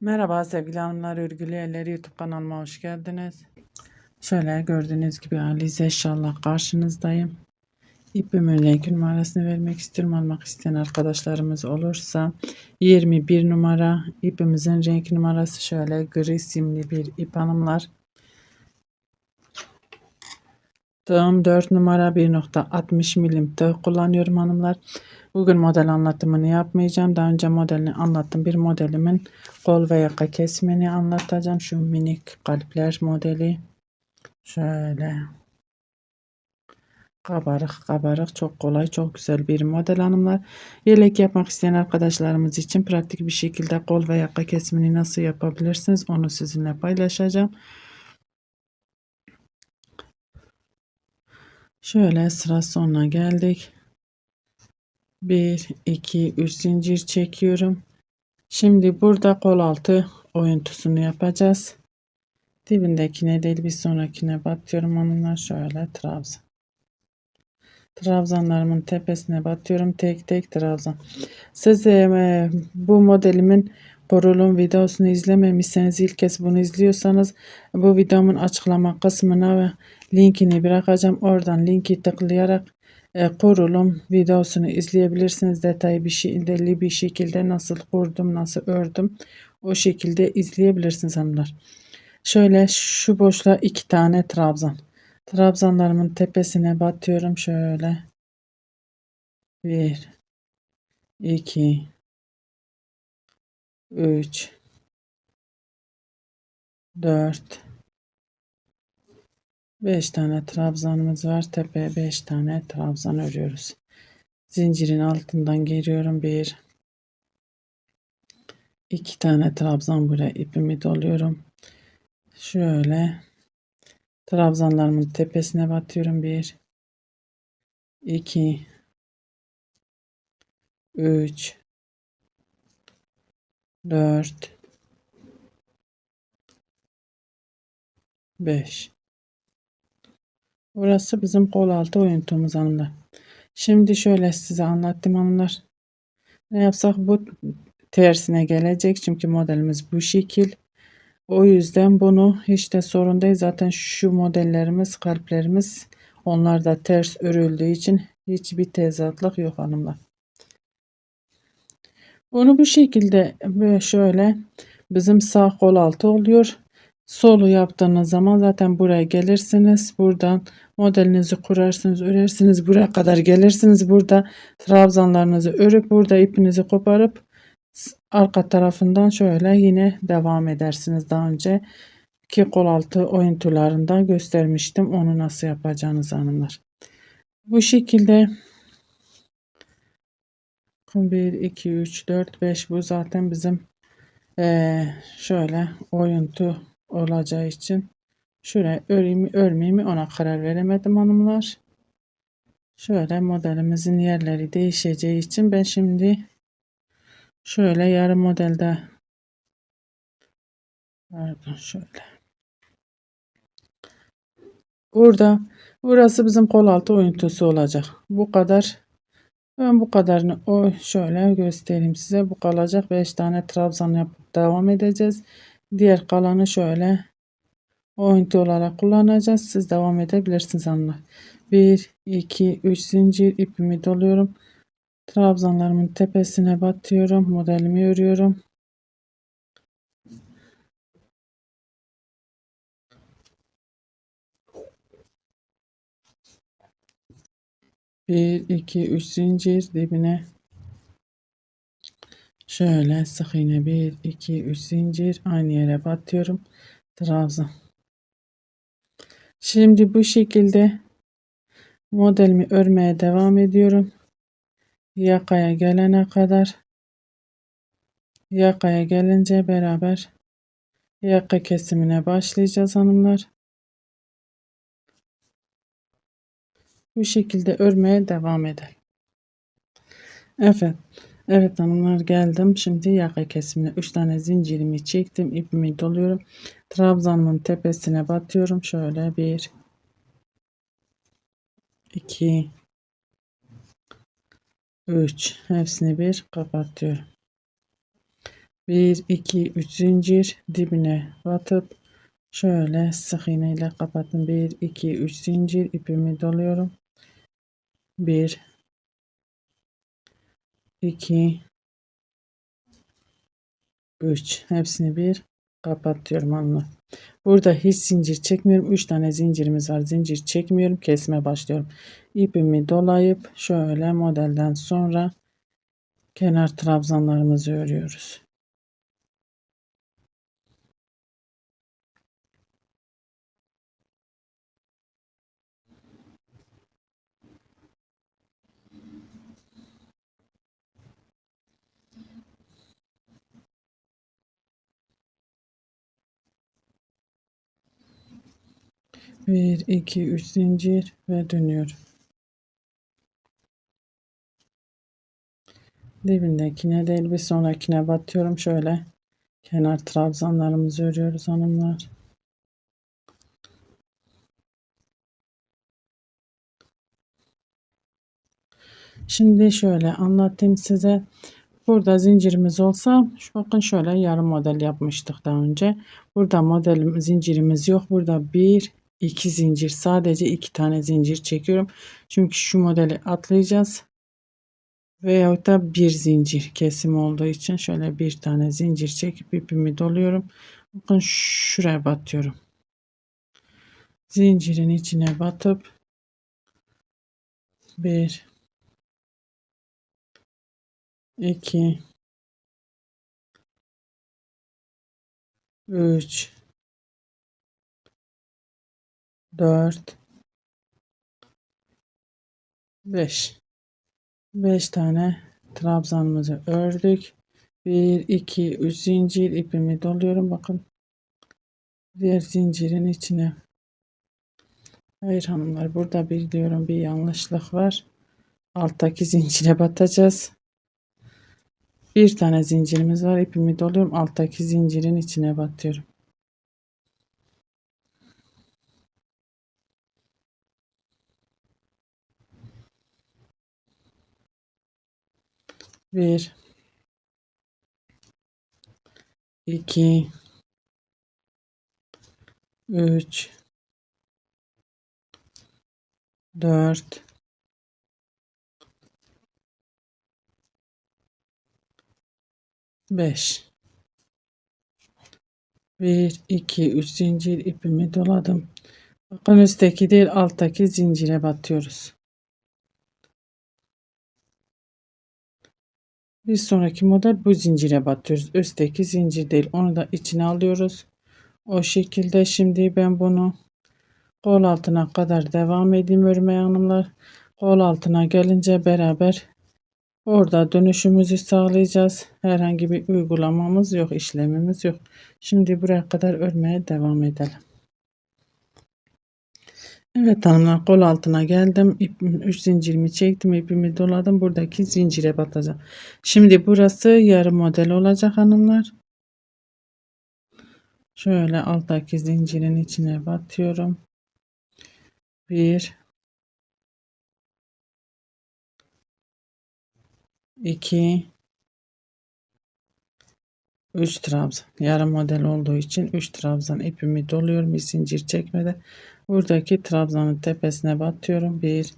Merhaba sevgili hanımlar, örgülü eller YouTube kanalıma hoş geldiniz. Şöyle gördüğünüz gibi Alize inşallah karşınızdayım. İpimin renk numarasını vermek istiyorum. Almak isteyen arkadaşlarımız olursa 21 numara ipimizin renk numarası şöyle gri simli bir ip hanımlar. Tığım 4 numara 1.60 milim tığ kullanıyorum hanımlar. Bugün model anlatımını yapmayacağım. Daha önce modelini anlattım. Bir modelimin kol ve yaka kesimini anlatacağım. Şu minik kalpler modeli. Şöyle kabarık kabarık, çok kolay, çok güzel bir model hanımlar. Yelek yapmak isteyen arkadaşlarımız için pratik bir şekilde kol ve yaka kesimini nasıl yapabilirsiniz onu sizinle paylaşacağım. Şöyle sıra sonuna geldik. 1 2 3 zincir çekiyorum. Şimdi burada kol altı oyuntusunu yapacağız. Dibindekine değil bir sonrakine batıyorum hanımlar. Şöyle trabzan. Trabzanlarımın tepesine batıyorum. Tek tek trabzan. Siz bu modelimin kurulum videosunu izlememişseniz, ilk kez bunu izliyorsanız bu videomun açıklama kısmına ve linkini bırakacağım. Oradan linki tıklayarak kurulum videosunu izleyebilirsiniz. Detaylı bir şekilde nasıl kurdum, nasıl ördüm, o şekilde izleyebilirsiniz hanımlar. Şöyle şu boşluğa 2 tane trabzan. Trabzanlarımın tepesine batıyorum şöyle. 1 2 3 4 5 tane trabzanımız var. Tepeye 5 tane trabzan örüyoruz. Zincirin altından giriyorum. 1 2 tane trabzan, buraya ipimi doluyorum. Şöyle trabzanlarımın tepesine batıyorum. 1 2 3 4 5. Burası bizim kol altı oyuntumuz hanımlar. Şimdi şöyle size anlattım hanımlar. Ne yapsak bu tersine gelecek. Çünkü modelimiz bu şekil. O yüzden bunu hiç de sorun değil. Zaten şu modellerimiz, kalplerimiz, onlar da ters örüldüğü için hiçbir tezatlık yok hanımlar. Bunu bu şekilde böyle şöyle bizim sağ kol altı oluyor. Solu yaptığınız zaman zaten buraya gelirsiniz. Buradan modelinizi kurarsınız, örersiniz. Buraya kadar gelirsiniz. Burada trabzanlarınızı örüp burada ipinizi koparıp arka tarafından şöyle yine devam edersiniz. Daha önce ki kol altı oyuntularında göstermiştim onu nasıl yapacağınızı hanımlar. Bu şekilde 1 2 3 4 5 bu zaten bizim şöyle oyuntu olacağı için şuraya öreyim mi örmeyeyim mi ona karar veremedim hanımlar. Şöyle modelimizin yerleri değişeceği için ben şimdi şöyle yarım modelde, pardon, şöyle burası bizim kol altı oyuntusu olacak. Bu kadar. Ben bu kadarını şöyle göstereyim size. Bu kalacak. 5 tane trabzan yapıp devam edeceğiz. Diğer kalanı şöyle oyuntu olarak kullanacağız. Siz devam edebilirsiniz hanımlar. 1 2 3 zincir ipimi doluyorum. Trabzanlarımın tepesine batıyorum. Modelimi örüyorum. Bir iki üç zincir dibine şöyle sık iğne 1 2 3 zincir aynı yere batıyorum. Trabzan. Şimdi bu şekilde modelimi örmeye devam ediyorum. Yakaya gelene kadar, yakaya gelince beraber yaka kesimine başlayacağız hanımlar. Bu şekilde örmeye devam edelim. Evet. Evet hanımlar, geldim. Şimdi yaka kesimine 3 tane zincirimi çektim. İpimi doluyorum. Trabzanın tepesine batıyorum. Şöyle 1 2 3 hepsini bir kapatıyorum. 1 2 3 zincir dibine batıp şöyle sık iğne ile kapattım. 1 2 3 zincir ipimi doluyorum. 1 2 3 hepsini bir kapatıyorum hanımlar. Burada hiç zincir çekmiyorum. 3 tane zincirimiz var. Zincir çekmiyorum. Kesme başlıyorum. İpimi dolayıp şöyle modelden sonra kenar trabzanlarımızı örüyoruz. Bir, iki, üç zincir ve dönüyorum. Dibindekine değil bir sonrakine batıyorum. Şöyle kenar trabzanlarımızı örüyoruz hanımlar. Şimdi şöyle anlatayım size. Burada zincirimiz olsa bakın şöyle yarım model yapmıştık daha önce. Burada model zincirimiz yok. Burada bir iki zincir, sadece iki tane zincir çekiyorum. Çünkü şu modeli atlayacağız. Veyahut da bir zincir kesim olduğu için şöyle bir tane zincir çekip ipimi doluyorum. Bakın şuraya batıyorum. Zincirin içine batıp 1 2 3 4 5 5 tane trabzanımızı ördük. 1 2 3 zincir ipimi doluyorum. Bakın diğer zincirin içine. Hayır hanımlar, burada biliyorum bir yanlışlık var. Alttaki zincire batacağız. Bir tane zincirimiz var. İpimi doluyorum. Alttaki zincirin içine batıyorum. Bir, iki, üç, dört, beş. Bir, iki, üç zincir ipimi doladım. Bakın üstteki değil alttaki zincire batıyoruz. Bir sonraki model bu zincire batıyoruz. Üstteki zincir değil, onu da içine alıyoruz. O şekilde şimdi ben bunu kol altına kadar devam edeyim örmeye hanımlar. Kol altına gelince beraber orada dönüşümüzü sağlayacağız. Herhangi bir uygulamamız yok, işlemimiz yok. Şimdi buraya kadar örmeye devam edelim. Evet hanımlar, kol altına geldim. 3 zincirimi çektim, ipimi doladım. Buradaki zincire batacağım. Şimdi burası yarım model olacak hanımlar. Şöyle alttaki zincirin içine batıyorum. 1 2 3 trabzan. Yarım model olduğu için 3 trabzan ipimi doluyorum. Bir zincir çekmeden buradaki trabzanın tepesine batıyorum. 1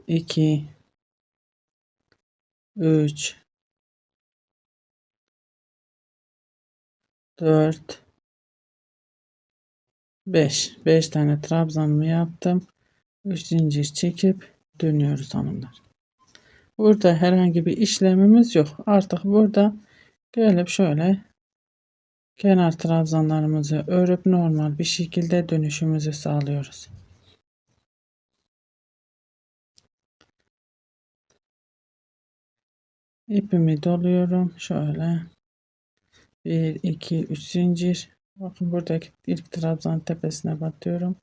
2 3 4 5 tane trabzanımı yaptım. 3 zincir çekip dönüyoruz hanımlar. Burada herhangi bir işlemimiz yok. Artık burada gelip şöyle kenar trabzanlarımızı örüp normal bir şekilde dönüşümüzü sağlıyoruz. İpimi doluyorum. Şöyle 1 2 3 zincir. Bakın buradaki ilk trabzan tepesine batıyorum.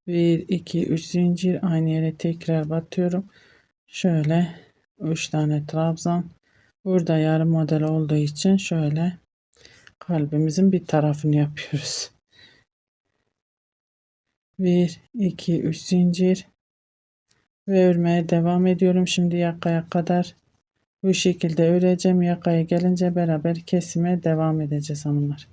1 2 3 zincir, aynı yere tekrar batıyorum. Şöyle 3 tane trabzan. Burada yarım model olduğu için şöyle kalbimizin bir tarafını yapıyoruz. 1 2 3 zincir ve örmeye devam ediyorum. Şimdi yakaya kadar Bu şekilde öreceğim. Yakaya gelince beraber kesime devam edeceğiz hanımlar.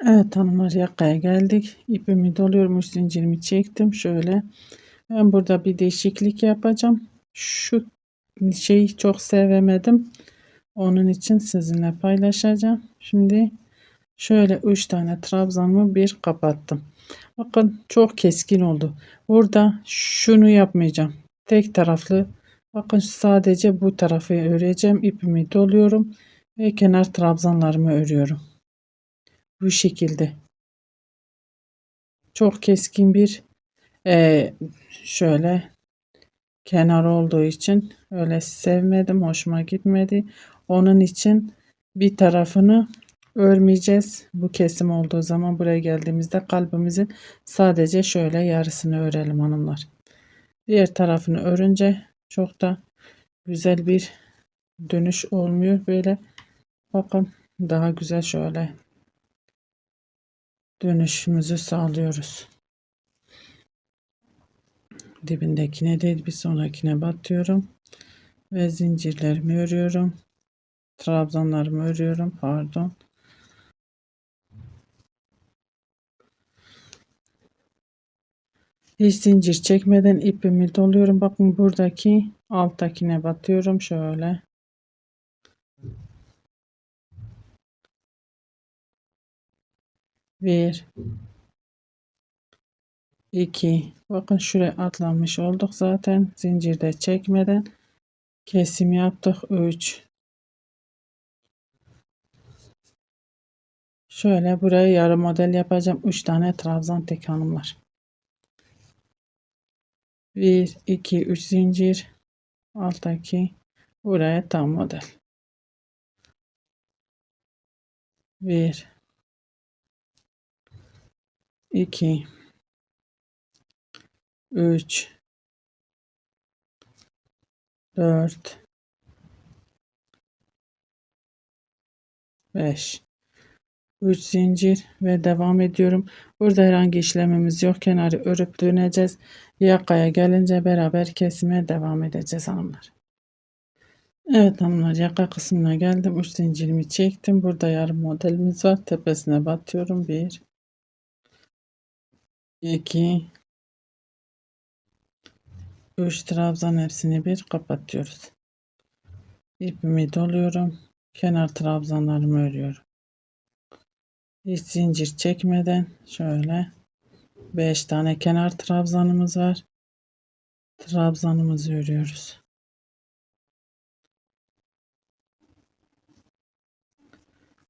Evet hanımlar, yakaya geldik. İpimi doluyorum. Zincirimi çektim. Şöyle. Ben burada bir değişiklik yapacağım. Şu şeyi çok sevemedim. Onun için sizinle paylaşacağım. Şimdi şöyle 3 tane trabzanımı bir kapattım. Bakın çok keskin oldu. Burada şunu yapmayacağım. Tek taraflı. Bakın sadece bu tarafı öreceğim. İpimi doluyorum ve kenar trabzanlarımı örüyorum. Bu şekilde. Çok keskin bir şöyle kenar olduğu için öyle sevmedim. Hoşuma gitmedi. Onun için bir tarafını örmeyeceğiz. Bu kesim olduğu zaman buraya geldiğimizde kalbimizin sadece şöyle yarısını örelim hanımlar. Diğer tarafını örünce çok da güzel bir dönüş olmuyor. Böyle bakın daha güzel şöyle dönüşümüzü sağlıyoruz. Dibindekine değil bir sonrakine batıyorum ve zincirlerimi örüyorum. Trabzanlarımı örüyorum, pardon. Hiç zincir çekmeden ipimi doluyorum. Bakın buradaki alttakine batıyorum şöyle. Bir, iki. Bakın şuraya atlamış olduk zaten. Zincirde çekmeden kesim yaptık. 3. Şöyle buraya yarım model yapacağım. 3 tane trabzan tek hanımlar. 1, 2, 3 zincir. Alttaki buraya tam model. 1, 2, 3, 4, 5. 3 zincir ve devam ediyorum. Burada herhangi işlemimiz yok. Kenarı örüp döneceğiz. Yakaya gelince beraber kesime devam edeceğiz hanımlar. Evet hanımlar, yaka kısmına geldim. 3 zincirimi çektim. Burada yarım modelimiz var. Tepesine batıyorum. 1, 2, 3 trabzan, hepsini bir kapatıyoruz. İpimi doluyorum. Kenar trabzanlarımı örüyorum. Hiç zincir çekmeden şöyle 5 tane kenar trabzanımız var. Trabzanımızı örüyoruz.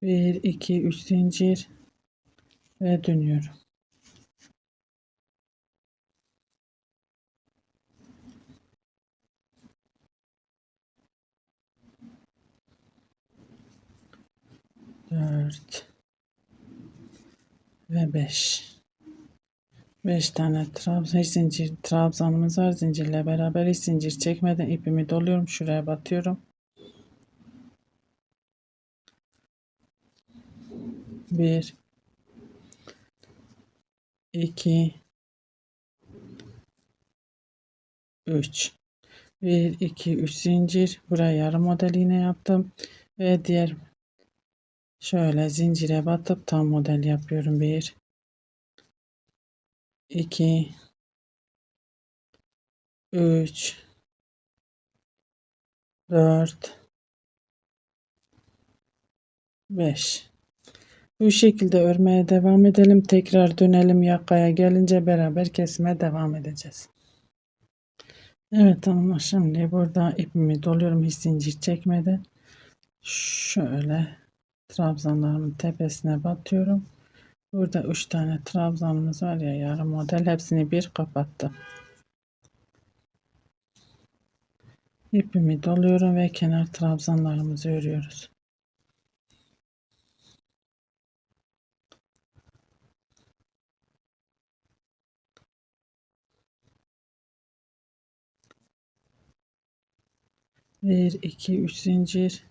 1, 2, 3 zincir ve dönüyorum. Dört ve 5. 5 tane trabzan, zincir trabzanımız var. Zincirle beraber hiç zincir çekmeden ipimi doluyorum. Şuraya batıyorum. 1, 2, 3. 1, 2, 3 zincir. Buraya yarım model iğne yaptım. Ve diğer şöyle zincire batıp tam model yapıyorum. 1, 2, 3, 4, 5. Bu şekilde örmeye devam edelim. Tekrar dönelim, yakaya gelince beraber kesime devam edeceğiz. Evet hanımlar, şimdi burada ipimi doluyorum hiç zincir çekmeden. Şöyle trabzanlarımın tepesine batıyorum. Burada 3 tane trabzanımız var ya, yarım model, hepsini bir kapattım. İpimi doluyorum ve kenar trabzanlarımızı örüyoruz. Bir, iki, üç zincir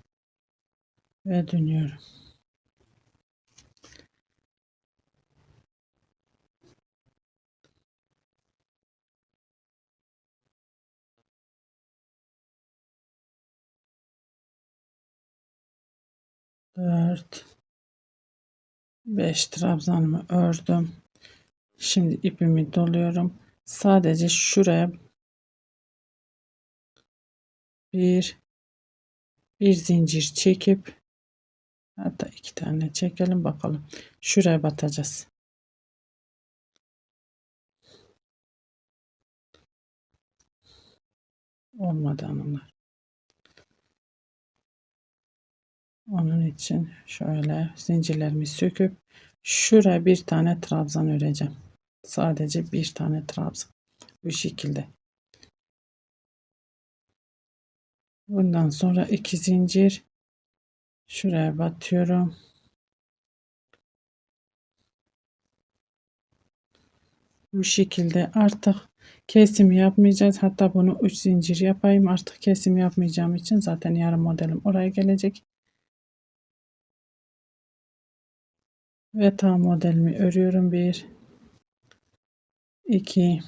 ve dönüyorum. 4, 5 trabzanımı ördüm. Şimdi ipimi doluyorum. Sadece şuraya bir zincir çekip, hatta 2 tane çekelim bakalım. Şuraya batacağız. Olmadı hanımlar. Onun için şöyle zincirlerimi söküp şuraya bir tane trabzan öreceğim. Sadece bir tane trabzan. Bu şekilde. Bundan sonra 2 zincir şuraya batıyorum. Bu şekilde artık kesim yapmayacağız. Hatta bunu 3 zincir yapayım. Artık kesim yapmayacağım için zaten yarım modelim oraya gelecek. Ve tam modelimi örüyorum. 1, 2,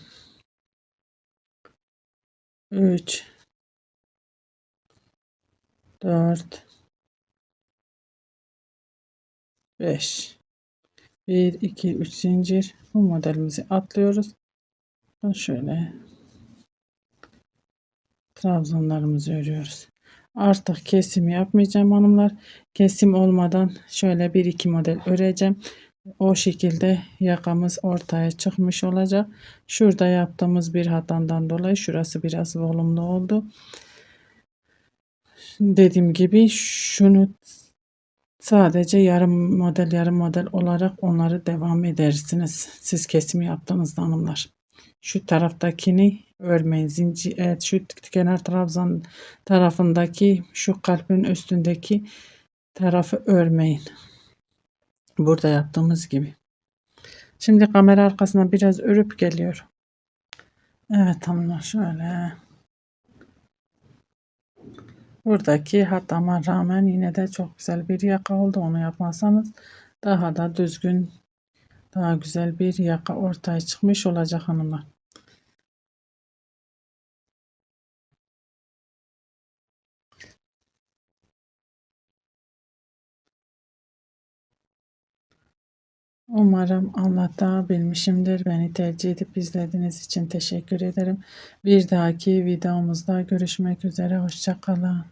3, 4, 5. 1, 2, 3 zincir. Bu modelimizi atlıyoruz. Şöyle trabzanlarımızı örüyoruz. Artık kesim yapmayacağım hanımlar. Kesim olmadan şöyle bir iki model öreceğim. O şekilde yakamız ortaya çıkmış olacak. Şurada yaptığımız bir hatadan dolayı şurası biraz volumlu oldu. Dediğim gibi şunu sadece yarım model olarak onları devam edersiniz. Siz kesim yaptığınızda hanımlar. Şu taraftakini örmeyin. Zincir, evet, şu kenar trabzan tarafındaki şu kalbin üstündeki tarafı örmeyin. Burada yaptığımız gibi. Şimdi kamera arkasına biraz örüp geliyorum. Evet hanımlar, şöyle. Buradaki hatama rağmen yine de çok güzel bir yaka oldu. Onu yapmazsanız daha da düzgün, daha güzel bir yaka ortaya çıkmış olacak hanımlar. Umarım anlatabilmişimdir. Beni tercih edip izlediğiniz için teşekkür ederim. Bir dahaki videomuzda görüşmek üzere. Hoşça kalın.